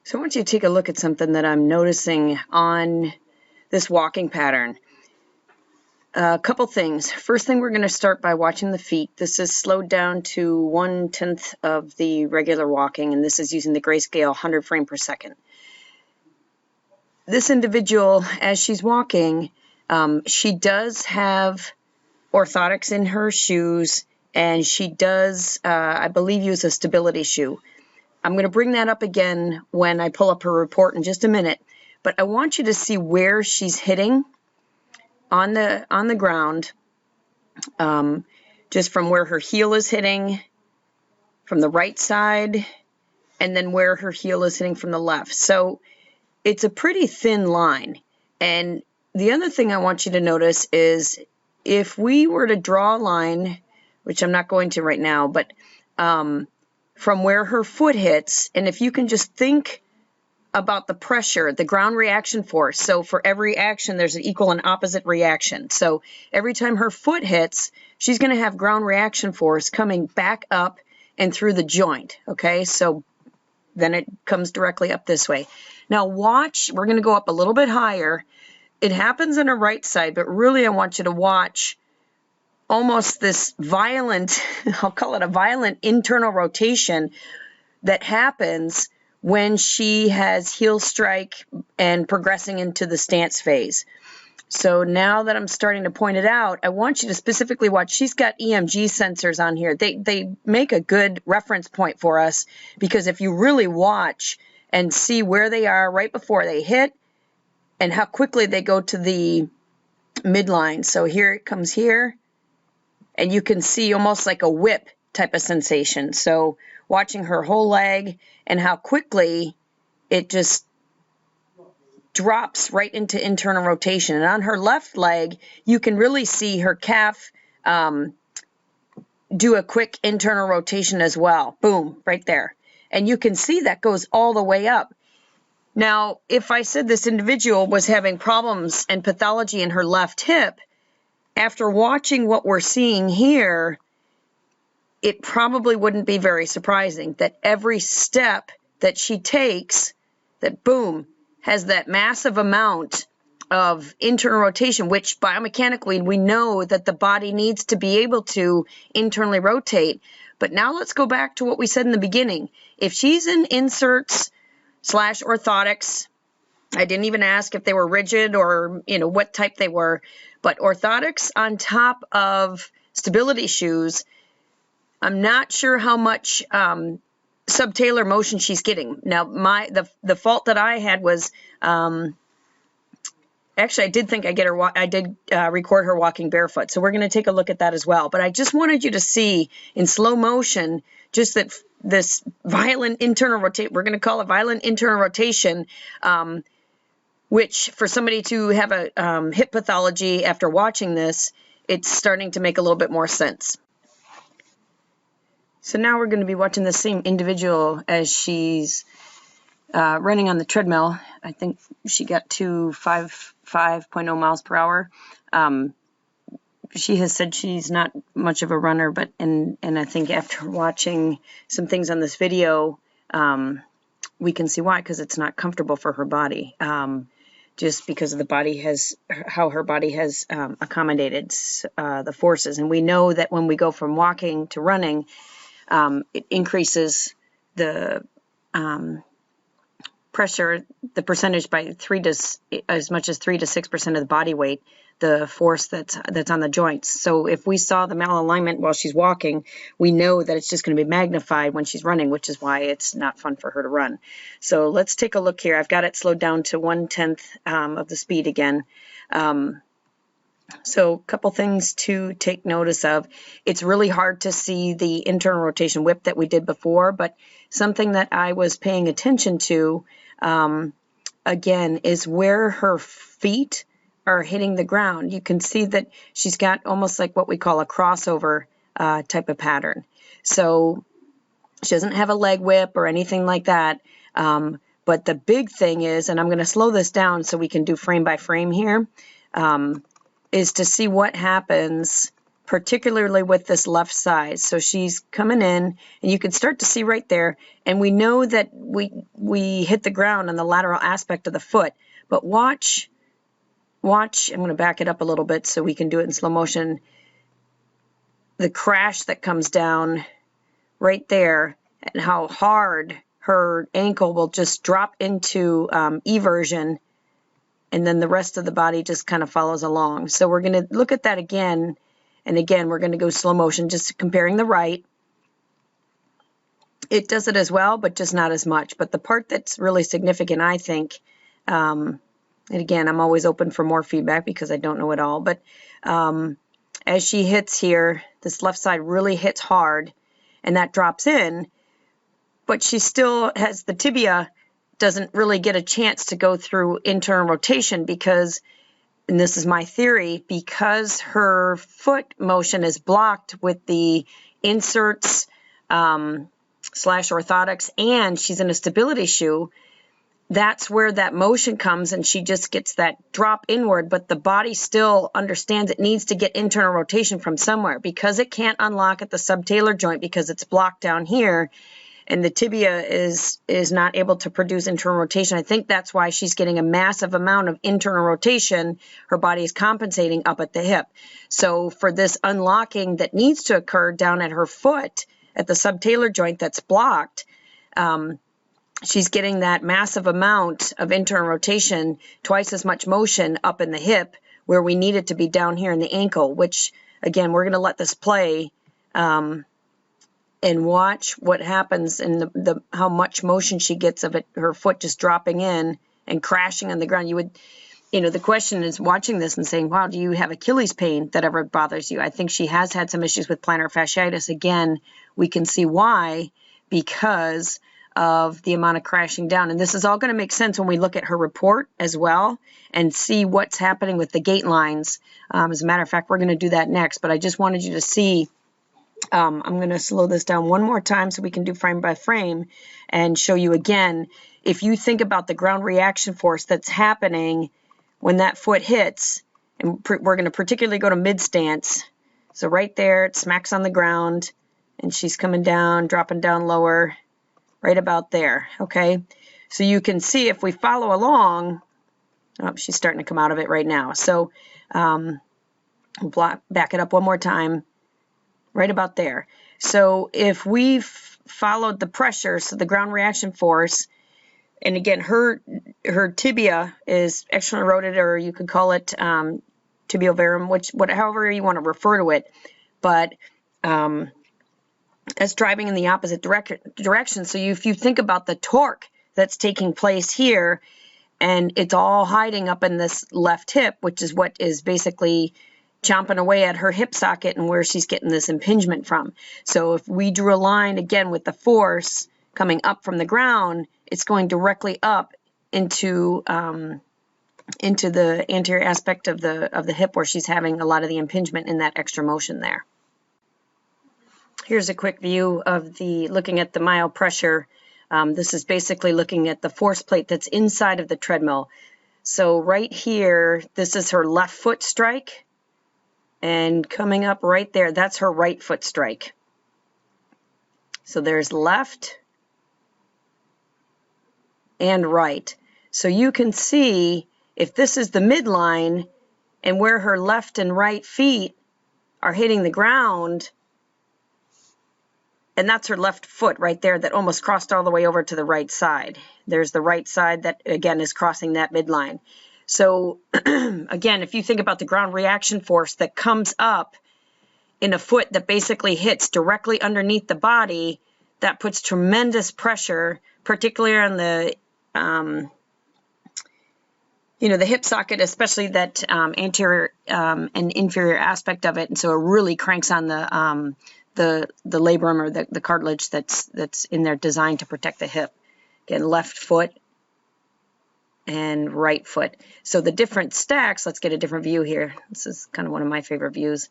So I want you to take a look at something that I'm noticing on this walking pattern. A couple things. First thing, we're going to start by watching the feet. This is slowed down to 1/10 of the regular walking, and this is using the grayscale 100 frame per second. This individual, as she's walking, she does have orthotics in her shoes, and she does, I believe, use a stability shoe. I'm going to bring that up again when I pull up her report in just a minute, but I want you to see where she's hitting on the ground, just from where her heel is hitting from the right side, and then where her heel is hitting from the left. So it's a pretty thin line. And the other thing I want you to notice is if we were to draw a line, which I'm not going to right now, but from where her foot hits, and if you can just think about the pressure, the ground reaction force. So for every action, there's an equal and opposite reaction. So every time her foot hits, she's going to have ground reaction force coming back up and through the joint. Okay, so then it comes directly up this way. Now watch, we're going to go up a little bit higher. It happens on her right side, but really I want you to watch almost this violent, I'll call it a violent internal rotation that happens when she has heel strike and progressing into the stance phase. So now that I'm starting to point it out, I want you to specifically watch. She's got EMG sensors on here. They make a good reference point for us, because if you really watch and see where they are right before they hit and how quickly they go to the midline. So here it comes here, and you can see almost like a whip type of sensation. So watching her whole leg and how quickly it just drops right into internal rotation. And on her left leg, you can really see her calf do a quick internal rotation as well. Boom, right there. And you can see that goes all the way up. Now, if I said this individual was having problems and pathology in her left hip, after watching what we're seeing here, it probably wouldn't be very surprising that every step that she takes, that boom, has that massive amount of internal rotation, which biomechanically we know that the body needs to be able to internally rotate. But now let's go back to what we said in the beginning. If she's in inserts / orthotics, I didn't even ask if they were rigid or, what type they were, but orthotics on top of stability shoes, I'm not sure how much subtalar motion she's getting. Now, the fault that I had was, actually, I did think I did record her walking barefoot. So we're going to take a look at that as well. But I just wanted you to see in slow motion just that this violent internal rotation, we're going to call it violent internal rotation, which for somebody to have a hip pathology after watching this, it's starting to make a little bit more sense. So now we're going to be watching the same individual as she's running on the treadmill. I think she got to 5.0 miles per hour. She has said she's not much of a runner, but and I think after watching some things on this video, we can see why, because it's not comfortable for her body. Just because of how her body has accommodated the forces. And we know that when we go from walking to running, it increases the pressure, the percentage by as much as 3 to 6% of the body weight, the force that's on the joints. So if we saw the malalignment while she's walking, we know that it's just going to be magnified when she's running, which is why it's not fun for her to run. So let's take a look here. I've got it slowed down to 1/10 of the speed again. So a couple things to take notice of. It's really hard to see the internal rotation whip that we did before, but something that I was paying attention to, again, is where her feet are hitting the ground. You can see that she's got almost like what we call a crossover type of pattern. So she doesn't have a leg whip or anything like that. But the big thing is, and I'm going to slow this down so we can do frame by frame here, is to see what happens particularly with this left side. So she's coming in, and you can start to see right there, and we know that we hit the ground on the lateral aspect of the foot, but watch, I'm going to back it up a little bit so we can do it in slow motion. The crash that comes down right there, and how hard her ankle will just drop into eversion, and then the rest of the body just kind of follows along. So we're going to look at that again, and again we're going to go slow motion, just comparing the right. It does it as well, but just not as much. But the part that's really significant, I think, and again, I'm always open for more feedback because I don't know it all, but as she hits here, this left side really hits hard, and that drops in, but she still has, the tibia doesn't really get a chance to go through internal rotation because, and this is my theory, because her foot motion is blocked with the inserts slash orthotics, and she's in a stability shoe. That's where that motion comes, and she just gets that drop inward, but the body still understands it needs to get internal rotation from somewhere. Because it can't unlock at the subtalar joint because it's blocked down here, and the tibia is not able to produce internal rotation. I think that's why she's getting a massive amount of internal rotation. Her body is compensating up at the hip. So for this unlocking that needs to occur down at her foot, at the subtalar joint that's blocked, she's getting that massive amount of internal rotation, twice as much motion up in the hip, where we need it to be down here in the ankle, which, again, we're going to let this play and watch what happens in the how much motion she gets of it, her foot just dropping in and crashing on the ground. You would, the question is watching this and saying, wow, do you have Achilles pain that ever bothers you? I think she has had some issues with plantar fasciitis. Again, we can see why, because of the amount of crashing down. And this is all going to make sense when we look at her report as well and see what's happening with the gait lines. As a matter of fact, we're going to do that next, but I just wanted you to see, I'm going to slow this down one more time so we can do frame by frame and show you again. If you think about the ground reaction force that's happening when that foot hits, and we're going to particularly go to mid stance. So right there, it smacks on the ground, and she's coming down, dropping down lower, right about there, okay? So you can see if we follow along, she's starting to come out of it right now. So back it up one more time, right about there. So if we've followed the pressure, so the ground reaction force, and again, her tibia is externally rotated, or you could call it tibiovarum, however you want to refer to it, but that's driving in the opposite direction. So if you think about the torque that's taking place here, and it's all hiding up in this left hip, which is what is basically chomping away at her hip socket and where she's getting this impingement from. So if we drew a line again with the force coming up from the ground, it's going directly up into the anterior aspect of the hip where she's having a lot of the impingement in that extra motion there. Here's a quick view of looking at the myopressure. This is basically looking at the force plate that's inside of the treadmill. So right here, this is her left foot strike, and coming up right there, that's her right foot strike. So there's left and right. So you can see if this is the midline and where her left and right feet are hitting the ground, and that's her left foot right there that almost crossed all the way over to the right side. There's the right side that, again, is crossing that midline. So, again, if you think about the ground reaction force that comes up in a foot that basically hits directly underneath the body, that puts tremendous pressure, particularly on the the hip socket, especially that anterior and inferior aspect of it. And so it really cranks on the labrum, or the cartilage that's in there designed to protect the hip. Again, left foot and right foot. So the different stacks, let's get a different view here. This is kind of one of my favorite views.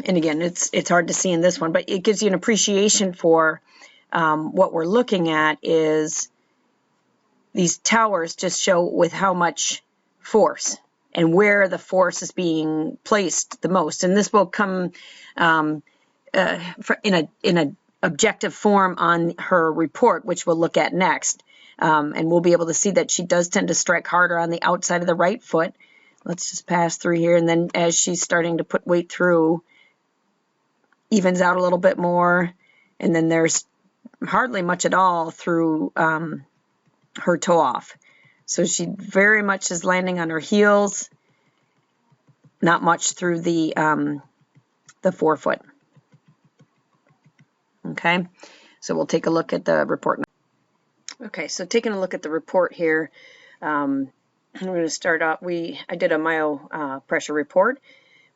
And again, it's hard to see in this one, but it gives you an appreciation for what we're looking at is these towers just show with how much force and where the force is being placed the most. And this will come in a objective form on her report, which we'll look at next. And we'll be able to see that she does tend to strike harder on the outside of the right foot. Let's just pass through here, and then as she's starting to put weight through, evens out a little bit more, and then there's hardly much at all through her toe off. So she very much is landing on her heels, not much through the forefoot. Okay, so we'll take a look at the report now. Okay, so taking a look at the report here, I'm going to start out. I did a myo pressure report,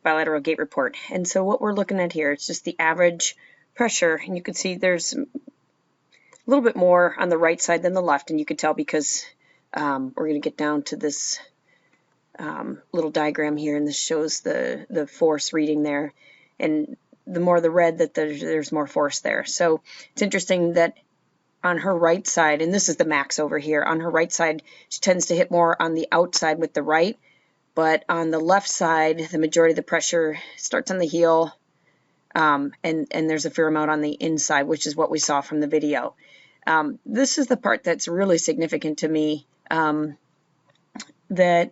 bilateral gait report, and so what we're looking at here, it's just the average pressure, and you can see there's a little bit more on the right side than the left, and you can tell because we're going to get down to this little diagram here, and this shows the force reading there, and the more the red, that there's more force there. So it's interesting that on her right side, and this is the max over here, on her right side, she tends to hit more on the outside with the right, but on the left side, the majority of the pressure starts on the heel, and there's a fair amount on the inside, which is what we saw from the video. This is the part that's really significant to me, that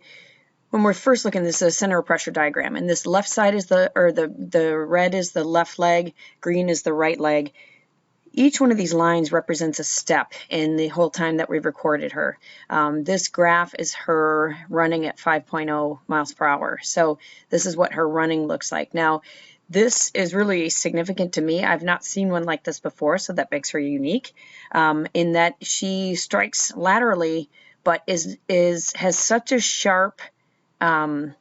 when we're first looking, this is a center of pressure diagram, and this left side is the red is the left leg, green is the right leg. Each one of these lines represents a step in the whole time that we've recorded her. This graph is her running at 5.0 miles per hour. So this is what her running looks like. Now, this is really significant to me. I've not seen one like this before, so that makes her unique, in that she strikes laterally, but has such a sharp line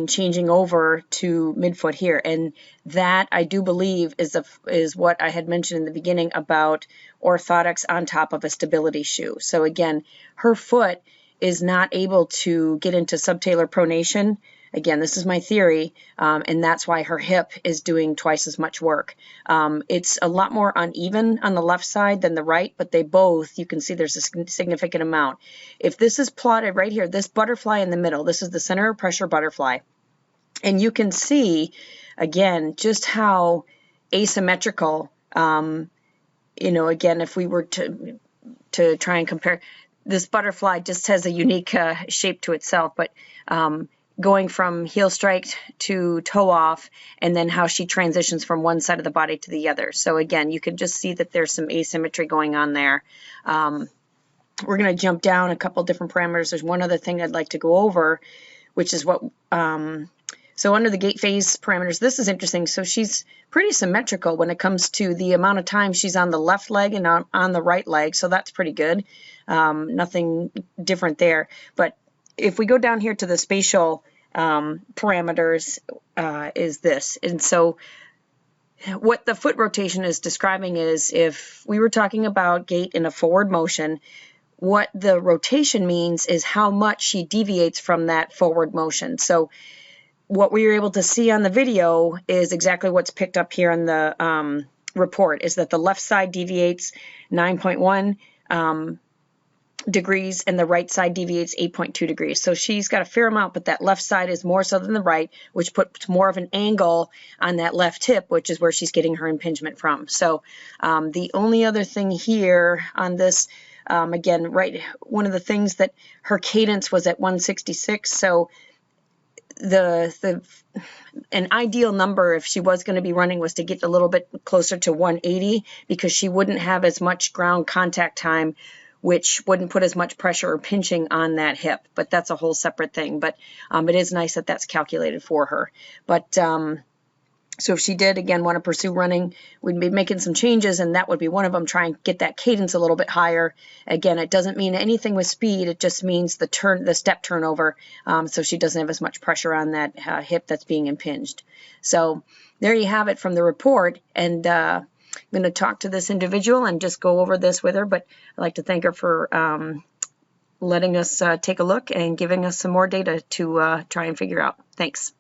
changing over to midfoot here, and that I do believe is what I had mentioned in the beginning about orthotics on top of a stability shoe. So again, her foot is not able to get into subtalar pronation. Again, this is my theory, and that's why her hip is doing twice as much work. It's a lot more uneven on the left side than the right, but they both, you can see there's a significant amount. If this is plotted right here, this butterfly in the middle, this is the center of pressure butterfly, and you can see, again, just how asymmetrical, again, if we were to try and compare, this butterfly just has a unique shape to itself, but going from heel strike to toe off, and then how she transitions from one side of the body to the other. So again, you can just see that there's some asymmetry going on there. We're going to jump down a couple different parameters. There's one other thing I'd like to go over, which is what, so under the gait phase parameters, this is interesting. So she's pretty symmetrical when it comes to the amount of time she's on the left leg and on the right leg. So that's pretty good. Nothing different there. But if we go down here to the spatial parameters, is this. And so what the foot rotation is describing is, if we were talking about gait in a forward motion, what the rotation means is how much she deviates from that forward motion. So what we were able to see on the video is exactly what's picked up here in the report, is that the left side deviates 9.1 degrees and the right side deviates 8.2 degrees. So she's got a fair amount, but that left side is more so than the right, which puts more of an angle on that left hip, which is where she's getting her impingement from. So the only other thing here on this, again, right, one of the things that her cadence was at 166. So an ideal number, if she was going to be running, was to get a little bit closer to 180, because she wouldn't have as much ground contact time, which wouldn't put as much pressure or pinching on that hip. But that's a whole separate thing. But it is nice that that's calculated for her. But so if she did, again, want to pursue running, we'd be making some changes, and that would be one of them, try and get that cadence a little bit higher. Again, it doesn't mean anything with speed. It just means the step turnover, so she doesn't have as much pressure on that hip that's being impinged. So there you have it from the report. And I'm going to talk to this individual and just go over this with her, but I'd like to thank her for letting us take a look and giving us some more data to try and figure out. Thanks.